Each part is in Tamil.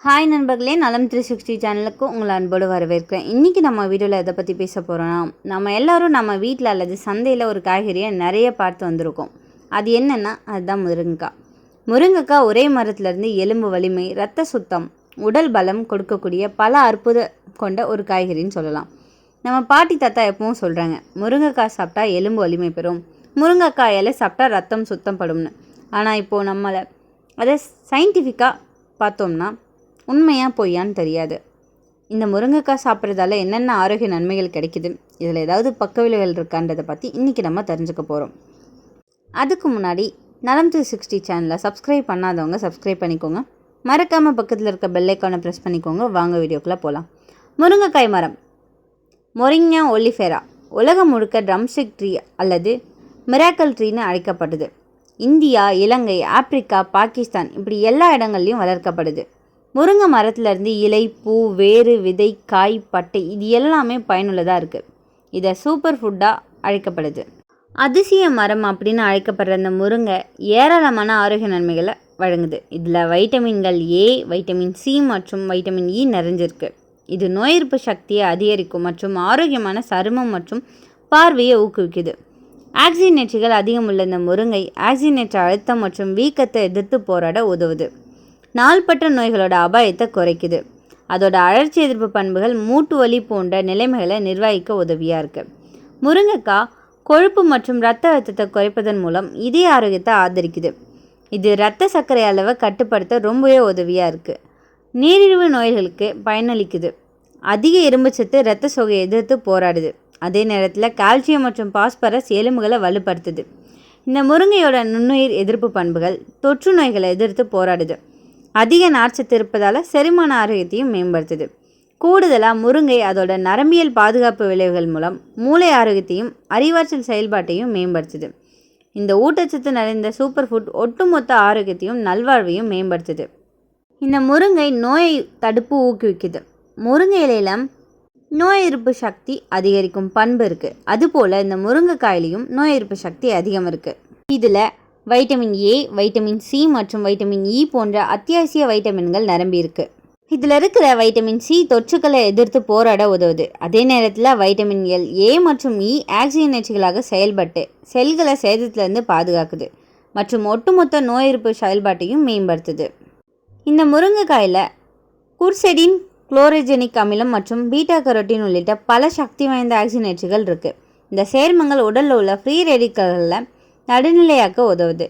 ஹாய் நண்பர்களே, நலம் 360 சேனலுக்கு உங்களை அன்போடு வரவேற்கிறேன். இன்றைக்கி நம்ம வீடியோவில் எதை பற்றி பேச போகிறோன்னா, நம்ம எல்லோரும் நம்ம வீட்டில் அல்லது சந்தையில் ஒரு காய்கறியை நிறைய பார்த்து வந்திருக்கோம். அது என்னென்னா, அதுதான் முருங்கைக்காய். முருங்கைக்காய் ஒரே மரத்துலேருந்து எலும்பு வலிமை, இரத்த சுத்தம், உடல் பலம் கொடுக்கக்கூடிய பல அற்புதம் கொண்ட ஒரு காய்கறின்னு சொல்லலாம். நம்ம பாட்டி தாத்தா எப்பவும் சொல்கிறாங்க, முருங்கைக்காய் சாப்பிட்டா எலும்பு வலிமை பெறும், முருங்கைக்காயால் சாப்பிட்டா ரத்தம் சுத்தம் படும்னு. ஆனால் இப்போது நம்மளை அதை சயின்டிஃபிக்காக பார்த்தோம்னா உண்மையாக பொய்யான்னு தெரியாது. இந்த முருங்கைக்காய் சாப்பிட்றதால என்னென்ன ஆரோக்கிய நன்மைகள் கிடைக்குது, இதில் ஏதாவது பக்க விளைவுகள் இருக்கான்றதை பற்றி இன்றைக்கி நம்ம தெரிஞ்சுக்க போகிறோம். அதுக்கு முன்னாடி நலம் 360 சேனலை சப்ஸ்கிரைப் பண்ணாதவங்க சப்ஸ்கிரைப் பண்ணிக்கோங்க. மறக்காமல் பக்கத்தில் இருக்க பெல்லைக்கானை ப்ரெஸ் பண்ணிக்கோங்க. வாங்க வீடியோக்குள்ளே போகலாம். முருங்கைக்காய் மரம் மொரிங்யா ஒலிஃபெரா உலகம் முழுக்க ட்ரம்ஸ்டிக் ட்ரீ அல்லது மிராக்கல் ட்ரீன்னு அழைக்கப்படுது. இந்தியா, இலங்கை, ஆப்பிரிக்கா, பாகிஸ்தான் இப்படி எல்லா இடங்கள்லையும் வளர்க்கப்படுது. முருங்கை மரத்துலேருந்து இலை, பூ, வேறு, விதை, காய், பட்டை இது எல்லாமே பயனுள்ளதாக இருக்குது. இதை சூப்பர் ஃபுட்டாக அழைக்கப்படுது. அதிசய மரம் அப்படின்னு அழைக்கப்படுற இந்த முருங்கை ஏராளமான ஆரோக்கிய நன்மைகளை வழங்குது. இதில் வைட்டமின்கள் ஏ, வைட்டமின் சி மற்றும் வைட்டமின் இ நிறைஞ்சிருக்கு. இது நோய் எதிர்ப்பு சக்தியை அதிகரிக்கும் மற்றும் ஆரோக்கியமான சருமம் மற்றும் பார்வையை ஊக்குவிக்குது. ஆக்சிஜனேற்றிகள் அதிகம் உள்ள இந்த முருங்கை ஆக்சிஜனேற்ற அழுத்தம் மற்றும் வீக்கத்தை எதிர்த்து போராட உதவுது. நாள்பட்ட நோய்களோட அபாயத்தை குறைக்குது. அதோட அழற்சி எதிர்ப்பு பண்புகள் மூட்டு வலி போன்ற நிலைமைகளை நிர்வகிக்க உதவியாக இருக்குது. முருங்கைக்காய் கொழுப்பு மற்றும் இரத்த அழுத்தத்தை குறைப்பதன் மூலம் இதய ஆரோக்கியத்தை ஆதரிக்குது. இது இரத்த சர்க்கரை அளவை கட்டுப்படுத்த ரொம்பவே உதவியாக இருக்குது. நீரிழிவு நோய்களுக்கு பயனளிக்குது. அதிக இரும்புச்சத்து இரத்த சோகையை எதிர்த்து போராடுது. அதே நேரத்தில் கால்சியம் மற்றும் பாஸ்பரஸ் எலும்புகளை வலுப்படுத்துது. இந்த முருங்கையோட நுண்ணுயிர் எதிர்ப்பு பண்புகள் தொற்று நோய்களை எதிர்த்து போராடுது. அதிக நார்ச்சத்து இருப்பதால் செரிமான ஆரோக்கியத்தையும் மேம்படுத்துது. கூடுதலாக முருங்கை அதோட நரம்பியல் பாதுகாப்பு விளைவுகள் மூலம் மூளை ஆரோக்கியத்தையும் அறிவாற்றல் செயல்பாட்டையும் மேம்படுத்துது. இந்த ஊட்டச்சத்து நிறைந்த சூப்பர் ஃபுட் ஒட்டுமொத்த ஆரோக்கியத்தையும் நல்வாழ்வையும் மேம்படுத்துது. இந்த முருங்கை நோயை தடுப்பு ஊக்குவிக்குது. முருங்கை இலையில நோய் எதிர்ப்பு சக்தி அதிகரிக்கும் பண்பு இருக்குது. அதுபோல் இந்த முருங்கைக்காயிலையும் நோய் எதிர்ப்பு சக்தி அதிகம் இருக்குது. இதில் வைட்டமின் ஏ, வைட்டமின் சி மற்றும் வைட்டமின் இ போன்ற அத்தியாவசிய வைட்டமின்கள் நிரம்பி இருக்கு. இதில் இருக்கிற வைட்டமின் சி தொற்றுக்களை எதிர்த்து போராட உதவுது. அதே நேரத்தில் வைட்டமின் எல், ஏ மற்றும் இ ஆக்சிஜனேற்றிகளாக செயல்பட்டு செல்களை சேதத்திலிருந்து பாதுகாக்குது மற்றும் ஒட்டுமொத்த நோய் எதிர்ப்பு செயல்பாட்டையும் மேம்படுத்துது. இந்த முருங்கைக்காயில் குர்செடின், குளோரோஜெனிக் அமிலம் மற்றும் பீட்டா கரோட்டின் உள்ளிட்ட பல சக்தி வாய்ந்த ஆக்சிஜனேற்றிகள் இருக்குது. இந்த சேர்மங்கள் உடலில் உள்ள ஃப்ரீ ரேடிக்கல்களை நடுநிலையாக்க உதவுது.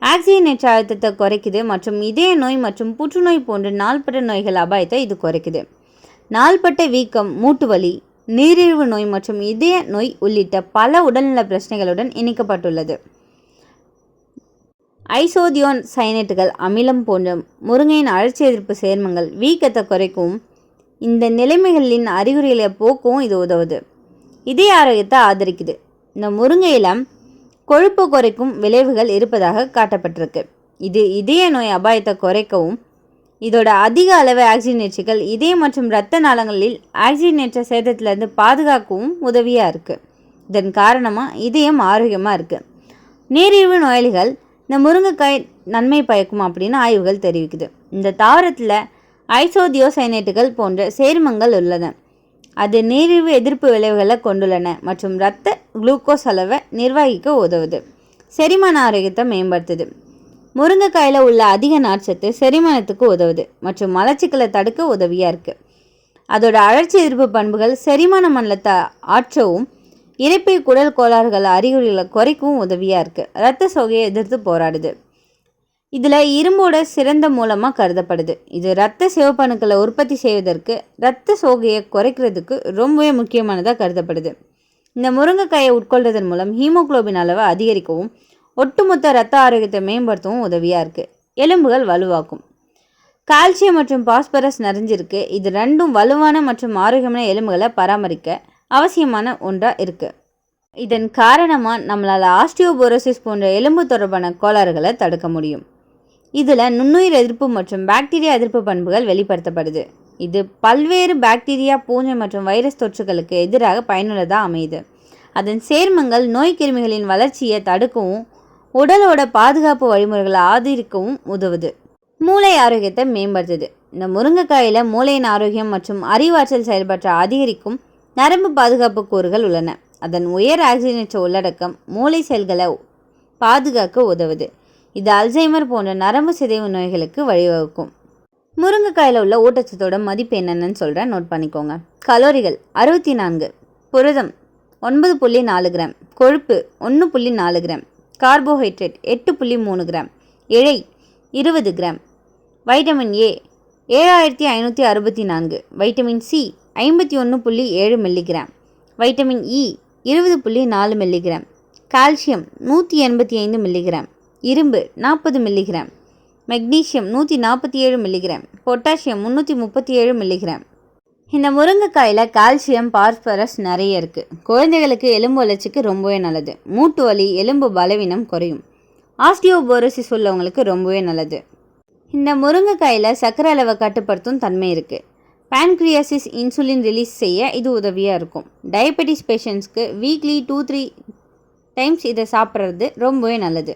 ஆக்சிஜனேற்ற அழுத்தத்தை குறைக்குது மற்றும் இதய நோய் மற்றும் புற்றுநோய் போன்ற நாள்பட்ட நோய்கள் அபாயத்தை இது குறைக்குது. நாள்பட்ட வீக்கம், மூட்டு வலி, நீரிழிவு நோய் மற்றும் இதய நோய் உள்ளிட்ட பல உடல்நல பிரச்சனைகளுடன் இணைக்கப்பட்டுள்ளது. ஐசோதியோன் சைனேட்டுகள் அமிலம் போன்ற முருங்கையின் அழற்சி எதிர்ப்பு சேர்மங்கள் வீக்கத்தை குறைக்கவும் இந்த நிலைமைகளின் அறிகுறிகளை போக்கவும் இது உதவுது. இதய ஆரோக்கியத்தை ஆதரிக்குது. இந்த முருங்கையில் கொழுப்பு குறைக்கும் விளைவுகள் இருப்பதாக காட்டப்பட்டிருக்கு. இது இதய நோய் அபாயத்தை குறைக்கவும் இதோட அதிக அளவு ஆக்சிஜனேற்றிகள் இதயம் மற்றும் இரத்த நாளங்களில் ஆக்சிஜனேற்ற சேதத்திலிருந்து பாதுகாக்கவும் உதவியாக இருக்குது. இதன் காரணமாக இதயம் ஆரோக்கியமாக இருக்குது. நீரிழிவு நோயாளிகள் இந்த முருங்கைக்காய் நன்மை பயக்கும் அப்படின்னு ஆய்வுகள் தெரிவிக்குது. இந்த தாவரத்தில் ஐசோதியோசைனேட்டுகள் போன்ற சேர்மங்கள் உள்ளன. அது நீரிழிவு எதிர்ப்பு விளைவுகளை கொண்டுள்ளன மற்றும் இரத்த குளுக்கோஸ் அளவை நிர்வகிக்க உதவுது. செரிமான ஆரோக்கியத்தை மேம்படுத்துது. முருங்கைக்காயில் உள்ள அதிக நார்ச்சத்து செரிமானத்துக்கு உதவுது மற்றும் மலச்சிக்கலை தடுக்க உதவியாக இருக்குது. அதோட அழற்சி எதிர்ப்பு பண்புகள் செரிமான மண்டலத்தை ஆற்றவும் இரைப்பை குடல் கோளாறுகள் அறிகுறிகளை குறைக்கவும் உதவியாக இருக்குது. இரத்த சோகையை எதிர்த்து போராடுது. இதில் இரும்போட சிறந்த மூலமாக கருதப்படுது. இது இரத்த சிவப்பணுக்களை உற்பத்தி செய்வதற்கு இரத்த சோகையை குறைக்கிறதுக்கு ரொம்பவே முக்கியமானதாக கருதப்படுது. இந்த முருங்கைக்காயை உட்கொள்வதன் மூலம் ஹீமோகுளோபின் அளவை அதிகரிக்கவும் ஒட்டுமொத்த இரத்த ஆரோக்கியத்தை மேம்படுத்தவும் உதவியாக இருக்குது. எலும்புகள் வலுவாக்கும். கால்சியம் மற்றும் பாஸ்பரஸ் நிறைஞ்சிருக்கு. இது ரெண்டும் வலுவான மற்றும் ஆரோக்கியமான எலும்புகளை பராமரிக்க அவசியமான ஒன்றாக இருக்குது. இதன் காரணமாக நம்மளால் ஆஸ்டியோபோரோசிஸ் போன்ற எலும்பு தொடர்பான கோளாறுகளை தடுக்க முடியும். இதில் நுண்ணுயிர் எதிர்ப்பு மற்றும் பாக்டீரியா எதிர்ப்பு பண்புகள் வெளிப்படுத்தப்படுது. இது பல்வேறு பாக்டீரியா, பூஞ்சை மற்றும் வைரஸ் தொற்றுகளுக்கு எதிராக பயனுள்ளதாக அமையுது. அதன் சேர்மங்கள் நோய் கிருமிகளின் வளர்ச்சியை தடுக்கவும் உடலோட பாதுகாப்பு வழிமுறைகளை ஆதரிக்கவும் உதவுது. மூளை ஆரோக்கியத்தை மேம்படுத்துது. இந்த முருங்கைக்காயில் மூளையின் ஆரோக்கியம் மற்றும் அறிவாற்றல் செயல்பாட்டை அதிகரிக்கும் நரம்பு பாதுகாப்பு கூறுகள் உள்ளன. அதன் உயர் ஆக்சிஜனேற்ற உள்ளடக்கம் மூளை செல்களை பாதுகாக்க உதவுது. இது அல்சைமர் போன்ற நரம்பு சிதைவு நோய்களுக்கு வழிவகுக்கும். முருங்கைக்காயில் உள்ள ஊட்டச்சத்தோட மதிப்பு என்னென்னு சொல்கிறேன், நோட் பண்ணிக்கோங்க. கலோரிகள் 64, புரதம் 9.4 கிராம், கொழுப்பு 1.4 கிராம், கார்போஹைட்ரேட் 8.3 கிராம், இழை 20 gram, vitamin A 7564, vitamin C 51.7 milligram, vitamin E 20.4 milligram, calcium 185 milligram, இரும்பு 40 milligram, magnesium 147 milligram, potassium 337 milligram. இந்த முருங்கைக்காயில் கால்சியம், பாஸ்பரஸ் நிறைய இருக்குது. குழந்தைகளுக்கு எலும்பு வளர்ச்சிக்கு ரொம்பவே நல்லது. மூட்டு வலி, எலும்பு பலவீனம் குறையும். ஆஸ்டியோபோரோசிஸ் உள்ளவங்களுக்கு ரொம்பவே நல்லது. இந்த முருங்கைக்காயில் சர்க்கரை அளவை கட்டுப்படுத்தும் தன்மை இருக்குது. பேன்க்ரியாசிஸ் இன்சுலின் ரிலீஸ் செய்ய இது உதவியாக இருக்கும். டயபெட்டிஸ் பேஷண்ட்ஸ்க்கு வீக்லி 2-3 டைம்ஸ் இதை சாப்பிட்றது ரொம்பவே நல்லது.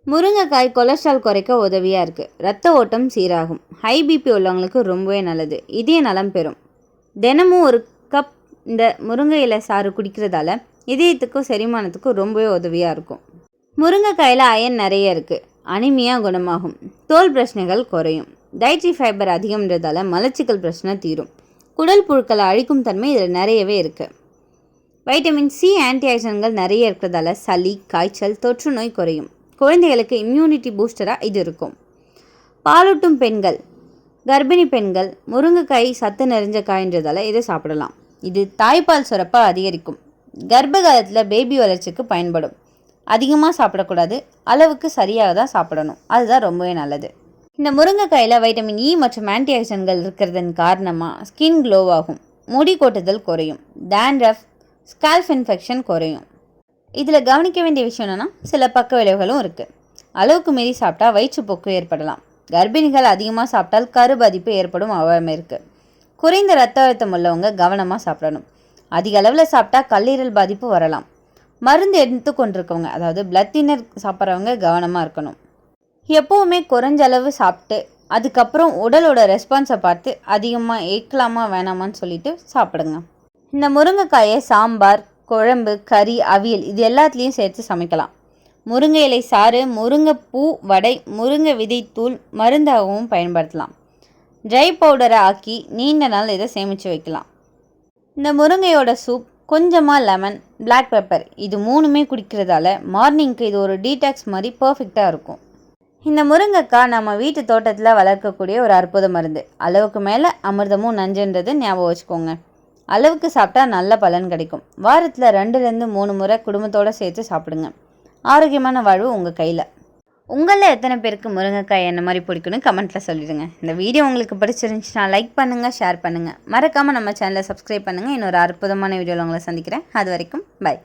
முருங்கைக்காய் கொலஸ்ட்ரால் குறைக்க உதவியாக இருக்குது. ரத்த ஓட்டம் சீராகும். ஹை பிபி உள்ளவங்களுக்கு ரொம்பவே நல்லது. இதய நலம் பெறும். தினமும் ஒரு கப் இந்த முருங்கை இலை சாறு குடிக்கிறதால இதயத்துக்கும் செரிமானத்துக்கும் ரொம்பவே உதவியாக இருக்கும். முருங்கைக்காயில் அயன் நிறைய இருக்குது. அனிமியா குணமாகும். தோல் பிரச்சனைகள் குறையும். டயட்ரி ஃபைபர் அதிகம்ன்றதால மலச்சிக்கல் பிரச்சனை தீரும். குடல் புழுக்களை அழிக்கும் தன்மை இதில் நிறையவே இருக்குது. வைட்டமின் சி ஆன்டிஆக்சிடன்ட்கள் நிறைய இருக்கிறதால சளி, காய்ச்சல், தொற்று நோய் குறையும். குழந்தைகளுக்கு இம்யூனிட்டி பூஸ்டராக இது இருக்கும். பாலூட்டும் பெண்கள், கர்ப்பிணி பெண்கள் முருங்கைக்காய் சத்து நிறைஞ்ச காய்ன்றதால இதை சாப்பிடலாம். இது தாய்ப்பால் சுரப்பை அதிகரிக்கும். கர்ப்ப காலத்தில் பேபி வளர்ச்சிக்கு பயன்படும். அதிகமாக சாப்பிடக்கூடாது, அளவுக்கு சரியாக தான் சாப்பிடணும். அதுதான் ரொம்பவே நல்லது. இந்த முருங்கைக்காயில் வைட்டமின் இ மற்றும் ஆன்டிஆக்சிடன்ட்கள் இருக்கிறதன் காரணமாக ஸ்கின் க்ளோவாகும். முடி கொட்டுதல் குறையும். டேண்ட்ரஃப், ஸ்கால்ப் இன்ஃபெக்ஷன் குறையும். இதில் கவனிக்க வேண்டிய விஷயம் என்னென்னா, சில பக்க விளைவுகளும் இருக்குது. அளவுக்கு மீறி சாப்பிட்டா வயிற்றுப்போக்கு ஏற்படலாம். கர்ப்பிணிகள் அதிகமாக சாப்பிட்டால் கரு பாதிப்பு ஏற்படும் அபாயம் இருக்குது. குறைந்த ரத்த அழுத்தம் உள்ளவங்க கவனமாக சாப்பிடணும். அதிக அளவில் சாப்பிட்டா கல்லீரல் பாதிப்பு வரலாம். மருந்து எடுத்து கொண்டிருக்கவங்க, அதாவது பிளட் தின்னர் சாப்பிட்றவங்க கவனமாக இருக்கணும். எப்போவுமே குறைஞ்ச அளவு சாப்பிட்டு அதுக்கப்புறம் உடலோட ரெஸ்பான்ஸை பார்த்து அதிகமாக ஏற்கலாமா வேணாமான்னு சொல்லிட்டு சாப்பிடுங்க. இந்த முருங்கைக்காயை சாம்பார், குழம்பு, கறி, அவியல் இது எல்லாத்துலேயும் சேர்த்து சமைக்கலாம். முருங்கை இலை சாறு, முருங்கைப்பூ வடை, முருங்கை விதைத்தூள் மருந்தாகவும் பயன்படுத்தலாம். ட்ரை பவுடரை ஆக்கி நீண்ட நாள் இதை சேமித்து வைக்கலாம். இந்த முருங்கையோட சூப், கொஞ்சமாக லெமன், பிளாக் பெப்பர் இது 3மே குடிக்கிறதால மார்னிங்க்கு இது ஒரு டீடாக்ஸ் மாதிரி பர்ஃபெக்டாக இருக்கும். இந்த முருங்கைக்காய் நம்ம வீட்டு தோட்டத்தில் வளர்க்கக்கூடிய ஒரு அற்புத மருந்து. அளவுக்கு மேலே அமிர்தமும் நஞ்சுன்றது ஞாபகம் வச்சுக்கோங்க. அளவுக்கு சாப்பிட்டா நல்ல பலன் கிடைக்கும். வாரத்தில் 2-3 முறை குடும்பத்தோடு சேர்த்து சாப்பிடுங்க. ஆரோக்கியமான வாழ்வு உங்கள் கையில். உங்களில் எத்தனை பேருக்கு முருங்கைக்காய் என்ன மாதிரி பிடிக்குன்னு கமெண்ட்டில் சொல்லிடுங்க. இந்த வீடியோ உங்களுக்கு பிடிச்சிருந்துச்சுன்னா லைக் பண்ணுங்கள், ஷேர் பண்ணுங்கள். மறக்காமல் நம்ம சேனலை சப்ஸ்கிரைப் பண்ணுங்கள். இன்னொரு அற்புதமான வீடியோவில் உங்களை சந்திக்கிறேன். அது வரைக்கும் பை.